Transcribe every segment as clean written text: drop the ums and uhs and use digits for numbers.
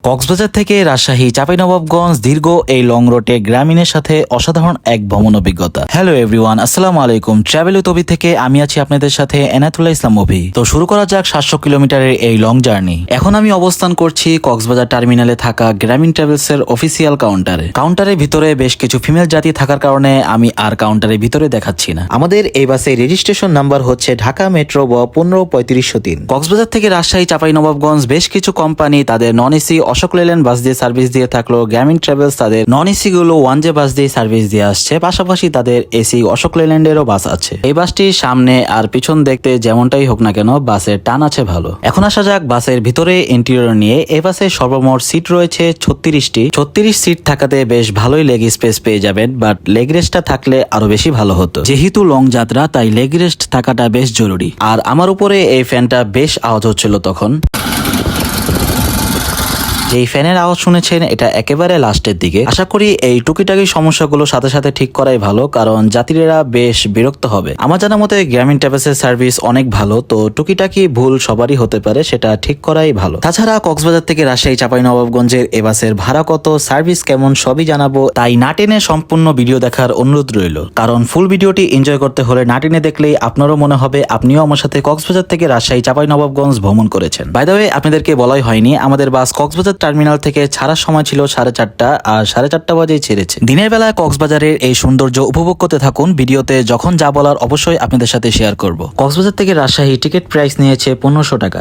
কক্সবাজার থেকে রাজশাহী চাঁপাইনবাবগঞ্জ দীর্ঘ এই লং রুটে গ্রামীণের সাথে অসাধারণ এক ভ্রমণ অভিজ্ঞতা। হ্যালো এভরিওয়ান, আসসালামু আলাইকুম। ট্রাভেল উইথ অভি থেকে আমি আছি আপনাদের সাথে এনায়েতুল্লাহ ইসলাম অভি। তো শুরু করা যাক 700 কিলোমিটারের এই লং জার্নি। এখন আমি অবস্থান করছি কক্সবাজার টার্মিনালে থাকা গ্রামীণ ট্রাভেলস এর অফিসিয়াল কাউন্টারের ভিতরে বেশ কিছু ফিমেল জাতি থাকার কারণে আমি আর কাউন্টারের ভিতরে দেখাচ্ছি না। আমাদের এই বাসে রেজিস্ট্রেশন নাম্বার হচ্ছে ঢাকা মেট্রো ব 153503। কক্সবাজার থেকে রাজশাহী চাঁপাইনবাবগঞ্জ বেশ কিছু কোম্পানি তাদের নন এসি অশোক লেল্যান্ড বাস দিয়ে সার্ভিস দিয়ে থাকলো, গ্রামীণ ট্রাভেলস তাদের নন এসি গুলো ওয়ানজে বাস দিয়ে সার্ভিস দিয়ে আসছে, পাশাপাশি তাদের এসি অশোক লেল্যান্ডেরও বাস আছে। এই বাসটির সামনে আর পিছন দেখতে যেমনটাই হোক না কেন বাসের টান আছে ভালো। এখন আসা যাক বাসের ভিতরে ইন্টেরিয়র নিয়ে। এই বাসে সর্বমোট সিট রয়েছে 36টি। 36 সিট থাকাতে বেশ ভালোই লেগ স্পেস পেয়ে যাবেন, বাট লেগ রেস্টটা থাকলে আরো বেশি ভালো হতো। যেহেতু লং যাত্রা তাই লেগ রেস্ট থাকাটা বেশ জরুরি। আর আমার উপরে এই ফ্যানটা বেশ আওয়াজ হচ্ছিল তখন। যেই ফ্যানের আওয়াজ শুনেছেন এটা একেবারে লাস্টের দিকে। আশা করি এই টুকিটাকি সমস্যাগুলো সাথে সাথে ঠিক করাই ভালো, কারণ যাত্রীরা বেশ বিরক্ত হবে। আমার জানা মতে গ্রামীণ ট্রাভেলসের সার্ভিস অনেক ভালো, তো টুকিটাকি ভুল সবারই হতে পারে, সেটা ঠিক করাই ভালো। তাছাড়া কক্সবাজার থেকে রাজশাহী চাঁপাইনবাবগঞ্জের এ বাসের ভাড়া কত, সার্ভিস কেমন সবই জানাবো, তাই না টেনে সম্পূর্ণ ভিডিও দেখার অনুরোধ রইল। কারণ ফুল ভিডিওটি এনজয় করতে হলে না টেনে দেখলেই আপনারও মনে হবে আপনিও আমার সাথে কক্সবাজার থেকে রাজশাহী চাঁপাইনবাবগঞ্জ ভ্রমণ করেছেন। বাই দ্য ওয়ে, আপনাদেরকে বলাই হয়নি, আমাদের বাস কক্সবাজার টার্মিনাল থেকে ছাড়ার সময় ছিল 4:30 আর 4:30 বাজেই ছেড়েছে। দিনের বেলায় কক্সবাজারের এই সৌন্দর্য উপভোগ করতে থাকুন। ভিডিওতে যখন যা বলার অবশ্যই আপনাদের সাথে শেয়ার করব। কক্সবাজার থেকে রাজশাহী টিকিট প্রাইস নিয়েছে 1500 টাকা।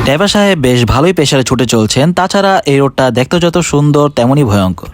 ড্রাইভার সাহেব বেশ ভালোই প্রেসারে ছুটে চলছেন। তাছাড়া এই রোডটা দেখতে যত সুন্দর তেমনই ভয়ঙ্কর।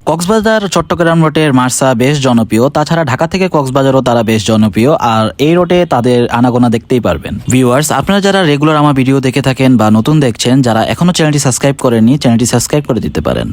কক্সবাজার চট্টগ্রাম রুটের মার্সা বেশ জনপ্রিয়। তাছাড়া ঢাকা থেকে কক্সবাজারও তারা বেশ জনপ্রিয়, আর এই রুটে তাদের আনাগোনা দেখতেই পারবেন। ভিউয়ার্স, আপনারা যারা রেগুলার আমার ভিডিও দেখে থাকেন বা নতুন দেখছেন, যারা এখনো চ্যানেলটি সাবস্ক্রাইব করেননি, চ্যানেলটি সাবস্ক্রাইব করে দিতে পারেন।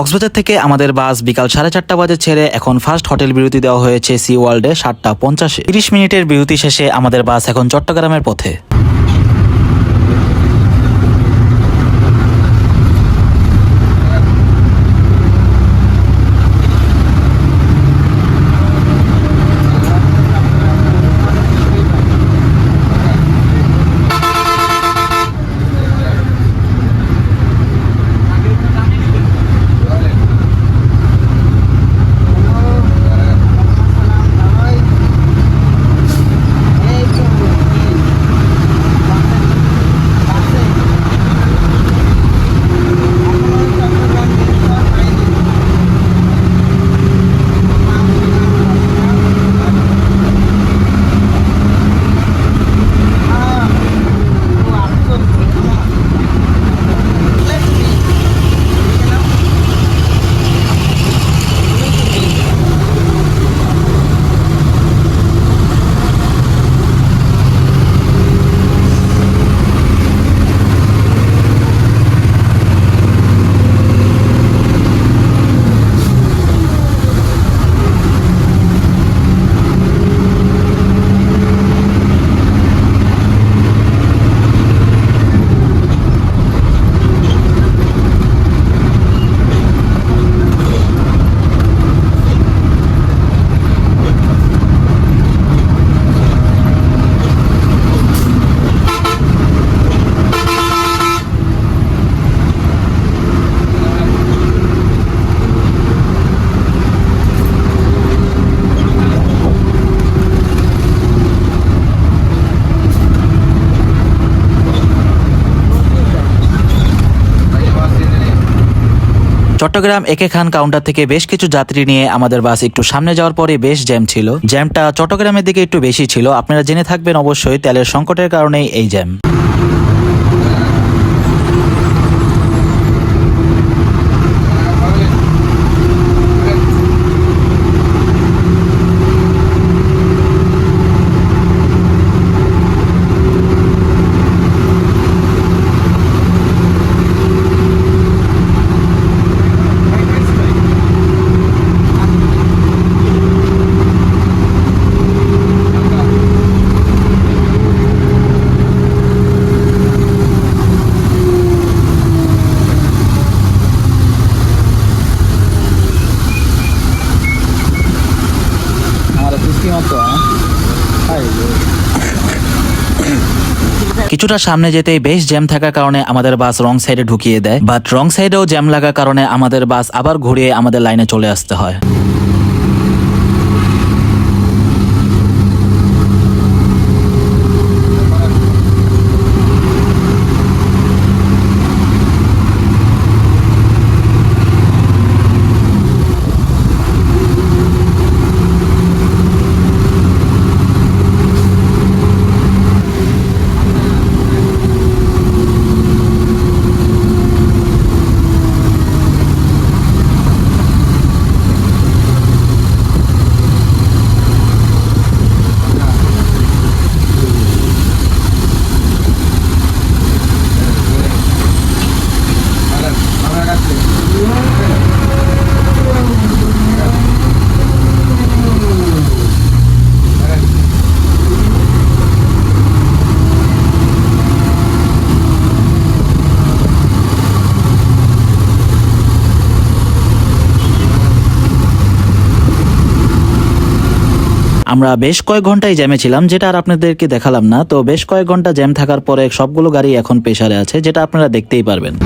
কক্সবাজার থেকে আমাদের বাস বিকাল 4:30 বাজে ছেড়ে এখন ফার্স্ট হোটেল বিরতি দেওয়া হয়েছে সি ওয়ার্ল্ডে 7:50-এ। 30 মিনিটের বিরতি শেষে আমাদের বাস এখন চট্টগ্রামের পথে। চট্টগ্রাম একে খান কাউন্টার থেকে বেশ কিছু যাত্রী নিয়ে আমাদের বাস একটু সামনে যাওয়ার পরে বেশ জ্যাম ছিল। জ্যামটা চট্টগ্রামের দিকে একটু বেশি ছিল, আপনারা জেনে থাকবেন অবশ্যই তেলের সংকটের কারণেই এই জ্যাম। কিছুটা সামনে যেতেই বেশ জ্যাম থাকার কারণে আমাদের বাস রং সাইডে ঢুকিয়ে দেয়, বাট রং সাইডেও জ্যাম লাগার কারণে আমাদের বাস আবার ঘুরিয়ে আমাদের লাইনে চলে আসতে হয়। আমরা বেশ কয়েক ঘন্টায় জ্যামে ছিলাম, যেটা আর আপনাদেরকে দেখালাম না। তো বেশ কয়েক ঘন্টা জ্যাম থাকার পরে সবগুলো গাড়ি এখন প্রেসারে আছে, যেটা আপনারা দেখতেই পারবেন।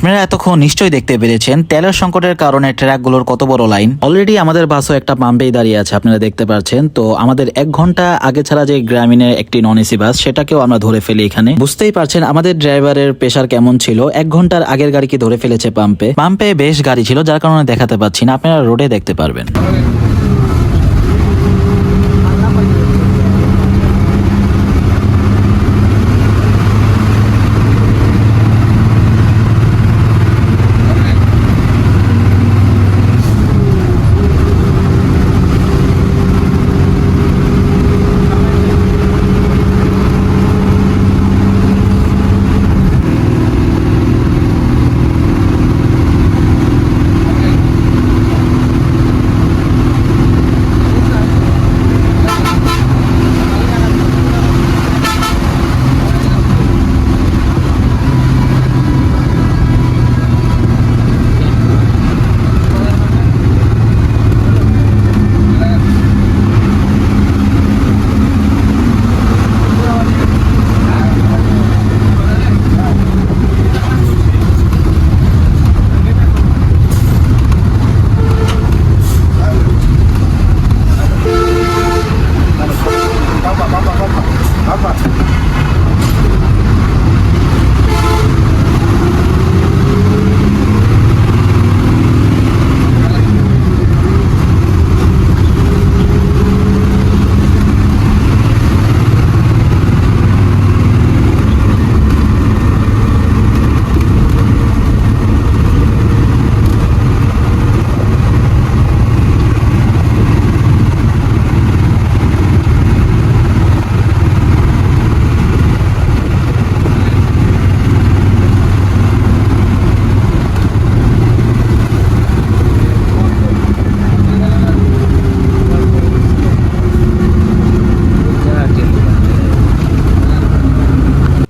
আপনারা এতক্ষণ নিশ্চয়ই দেখতে পেরেছেন তেলের সংকটের কারণে ট্রাকগুলোর কত বড় লাইন। অলরেডি আমাদের বাসও একটা পাম্পেই দাঁড়িয়ে আছে, আপনারা দেখতে পাচ্ছেন। তো আমাদের 1 ঘন্টা আগে ছাড়া যে গ্রামীণের একটি নন এসি বাস, সেটাকেও আমরা ধরে ফেলি এখানে। বুঝতেই পারছেন আমাদের ড্রাইভারের প্রেশার কেমন ছিল। 1 ঘন্টার আগের গাড়িকে ধরে ফেলেছে পাম্পে বেশ গাড়ি ছিল, যার কারণে দেখাতে পাচ্ছি না, আপনারা রোডে দেখতে পারবেন।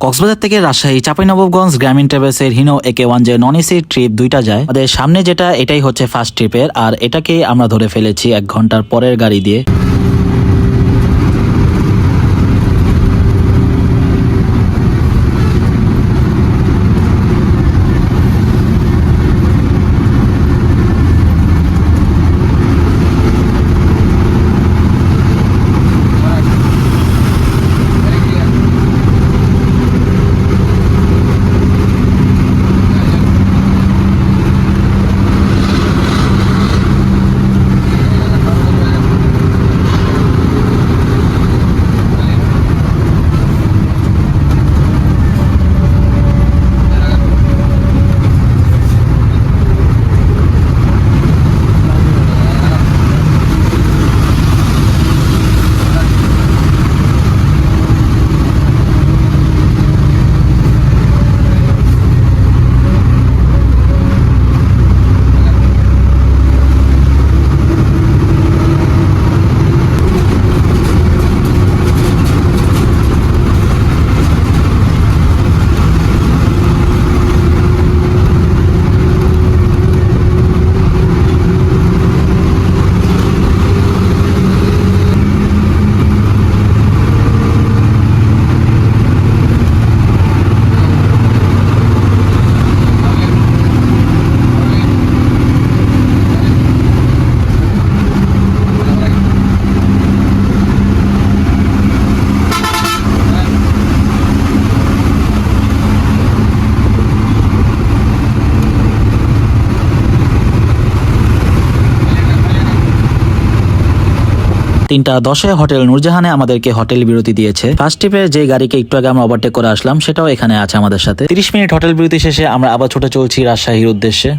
কক্সবাজার থেকে রাজশাহী চাঁপাইনবাবগঞ্জ গ্রামীণ ট্রাভেলসের হিনো AK1 যে নন এসি ট্রিপ দুইটা যায়। আমাদের সামনে যেটা এটাই হচ্ছে ফার্স্ট ট্রিপের, আর এটাকে আমরা ধরে ফেলেছি 1 ঘন্টার পরের গাড়ি দিয়ে। তিনটা 10-এ হোটেল নূরজাহানে আমাদেরকে হোটেল বিরতি দিয়েছে। ফার্স্ট ট্রিপে যে গাড়িকে একটু আগে আমরা ওভারটেক করে আসলাম, সেটাও এখানে আছে আমাদের সাথে। 30 মিনিট হোটেল বিরতি শেষে আমরা আবার ছুটে চলছি রাজশাহীর উদ্দেশ্যে।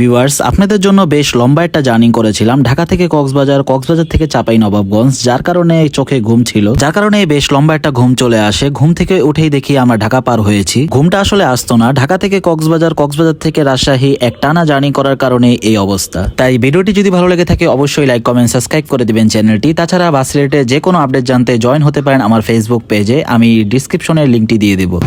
ভিউয়ার্স, আপনাদের জন্য বেশ লম্বা একটা জার্নি করেছিলাম ঢাকা থেকে কক্সবাজার, কক্সবাজার থেকে চাঁপাইনবাবগঞ্জ, যার কারণে চোখে ঘুম ছিল, যার কারণে বেশ লম্বা একটা ঘুম চলে আসে। ঘুম থেকে উঠেই দেখি আমরা ঢাকা পার হয়েছি। ঘুমটা আসলে আসতো না, ঢাকা থেকে কক্সবাজার, কক্সবাজার থেকে রাজশাহী এক টানা জার্নি করার কারণে এই অবস্থা। তাই ভিডিওটি যদি ভালো লেগে থাকে অবশ্যই লাইক, কমেন্ট, সাবস্ক্রাইব করে দিবেন চ্যানেলটি। তাছাড়া বাস রিলেটেড যে কোনো আপডেট জানতে জয়েন হতে পারেন আমার ফেসবুক পেজে, আমি ডিসক্রিপশনের লিঙ্কটি দিয়ে দেবো।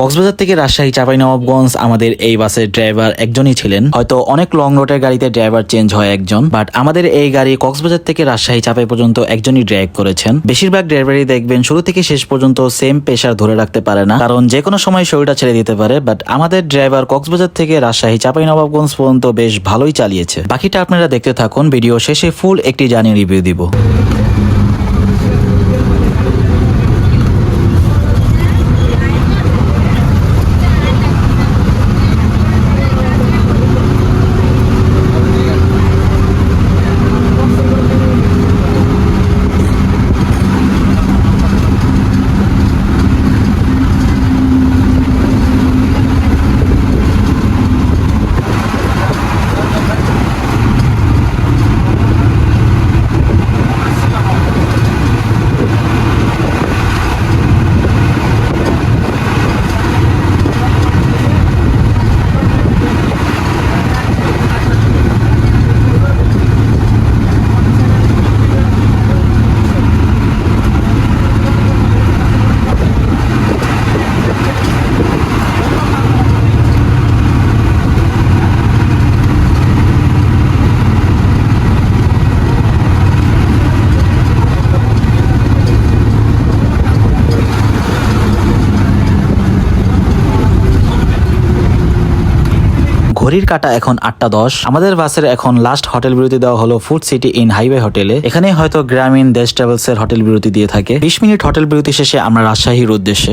কক্সবাজার থেকে রাজশাহী চাঁপাইনবাবগঞ্জ আমাদের এই বাসের ড্রাইভার একজনই ছিলেন। হয়তো অনেক লং রুটের গাড়িতে ড্রাইভার চেঞ্জ হয় একজন, বাট আমাদের এই গাড়ি কক্সবাজার থেকে রাজশাহী চাঁপাই পর্যন্ত একজনই ড্রাইভ করেছেন। বেশিরভাগ ড্রাইভারই দেখবেন শুরু থেকে শেষ পর্যন্ত সেম পেশার ধরে রাখতে পারে না, কারণ যে কোনো সময় শরীরটা ছেড়ে দিতে পারে। বাট আমাদের ড্রাইভার কক্সবাজার থেকে রাজশাহী চাঁপাইনবাবগঞ্জ পর্যন্ত বেশ ভালোই চালিয়েছে। বাকিটা আপনারা দেখতে থাকুন, ভিডিও শেষে ফুল একটি জার্নি রিভিউ দিব। ঘড়ির কাটা এখন 8:10। আমাদের বাসের এখন লাস্ট হোটেল বিরতি দেওয়া হলো ফুড সিটি ইন হাইওয়ে হোটেলে। এখানে হয়তো গ্রামীণ দেশ ট্রাভেলস এর হোটেল বিরতি দিয়ে থাকে। 20 মিনিট হোটেল বিরতি শেষে আমরা রাজশাহীর উদ্দেশ্যে।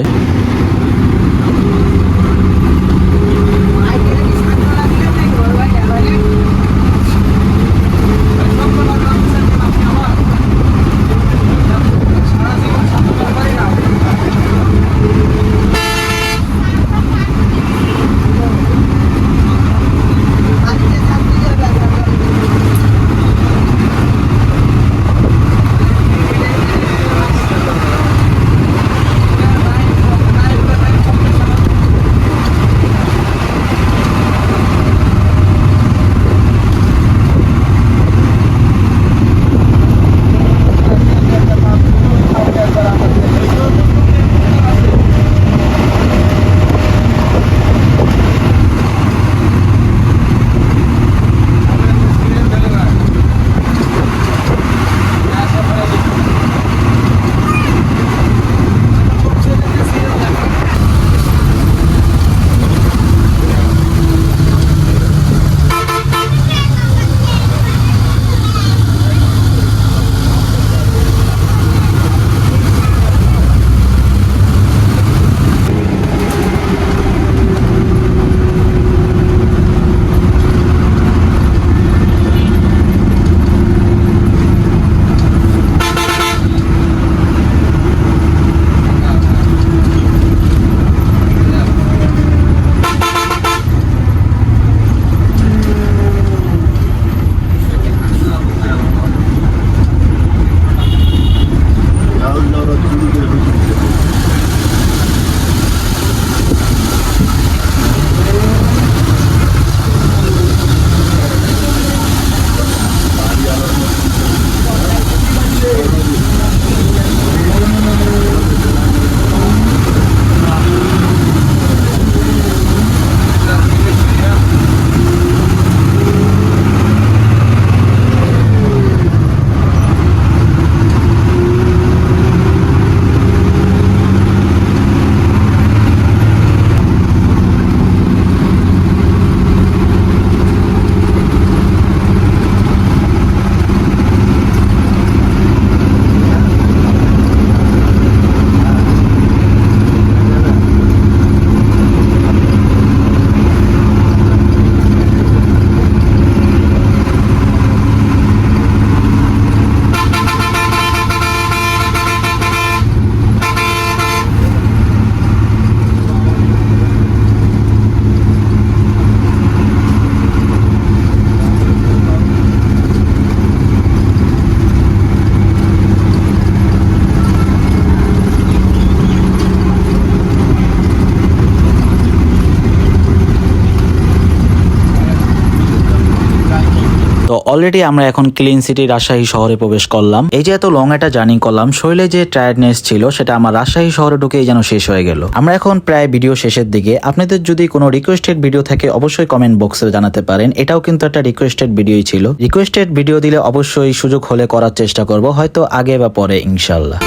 অলরেডি আমরা এখন ক্লিন সিটি রাজশাহী শহরে প্রবেশ করলাম। এই যে এত লং একটা জার্নি করলাম, শরীরে যে টায়ার্ডনেস ছিল সেটা আমার রাজশাহী শহরে ঢুকেই যেন শেষ হয়ে গেল। আমরা এখন প্রায় ভিডিও শেষের দিকে। আপনাদের যদি কোনো রিকোয়েস্টেড ভিডিও থাকে অবশ্যই কমেন্ট বক্সে জানাতে পারেন। এটাও কিন্তু একটা রিকোয়েস্টেড ভিডিওই ছিল। রিকোয়েস্টেড ভিডিও দিলে অবশ্যই সুযোগ হলে করার চেষ্টা করব, হয়তো আগে বা পরে ইনশাল্লাহ।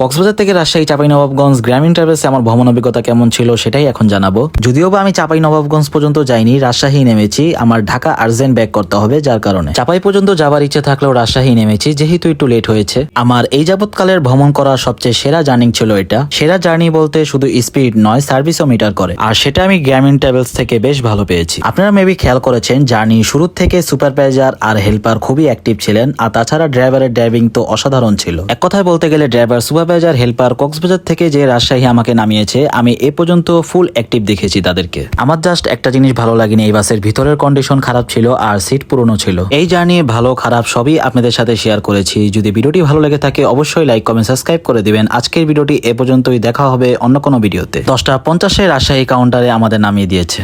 কক্সবাজার থেকে রাজশাহী চাঁপাইনবাবগঞ্জ গ্রামীণ ট্রাভেলসে আমার ভ্রমণ অভিজ্ঞতা কেমন ছিল সেটাই এখন জানাবো। যদিও বা আমি চাঁপাইনবাবগঞ্জ পর্যন্ত যাইনি, রাজশাহী নেমেছি। আমার ঢাকা আর্জেন্ট ব্যাক করতে হবে, যার কারণে চাঁপাই পর্যন্ত যাবার ইচ্ছে থাকলেও রাজশাহী নেমেছি, যেহেতু একটু লেট হয়েছে। আমার এই যাবৎকালের ভ্রমণ করার সবচেয়ে সেরা জার্নি ছিল এটা। সেরা জার্নি বলতে শুধু স্পিড নয়, সার্ভিসও মিটার করে, আর সেটা আমি গ্রামীণ ট্রাভেলস থেকে বেশ ভালো পেয়েছি। আপনারা মেবি খেয়াল করেছেন জার্নি শুরু থেকে সুপারভাইজার আর হেল্পার খুবই অ্যাক্টিভ ছিলেন, আর তাছাড়া ড্রাইভারের ড্রাইভিং তো অসাধারণ ছিল। এক কথায় বলতে গেলে ড্রাইভার, সুপারভাইজার, হেল্পার কক্সবাজার থেকে যে রাজশাহী আমাকে নামিয়েছে, আমি এ পর্যন্ত ফুল অ্যাক্টিভ দেখেছি তাদেরকে। আমার জাস্ট একটা জিনিস ভালো লাগেনি, এই বাসের ভিতরের কন্ডিশন খারাপ ছিল আর সিট পুরনো ছিল। এই জার্নি ভালো খারাপ সবই আপনাদের সাথে শেয়ার করেছি। যদি ভিডিওটি ভালো লেগে থাকে অবশ্যই লাইক, কমেন্ট, সাবস্ক্রাইব করে দিবেন। আজকের ভিডিওটি এ পর্যন্তই, দেখা হবে অন্য কোনো ভিডিওতে। 10টা 50-এ রাজশাহী কাউন্টারে আমাদের নামিয়ে দিয়েছে।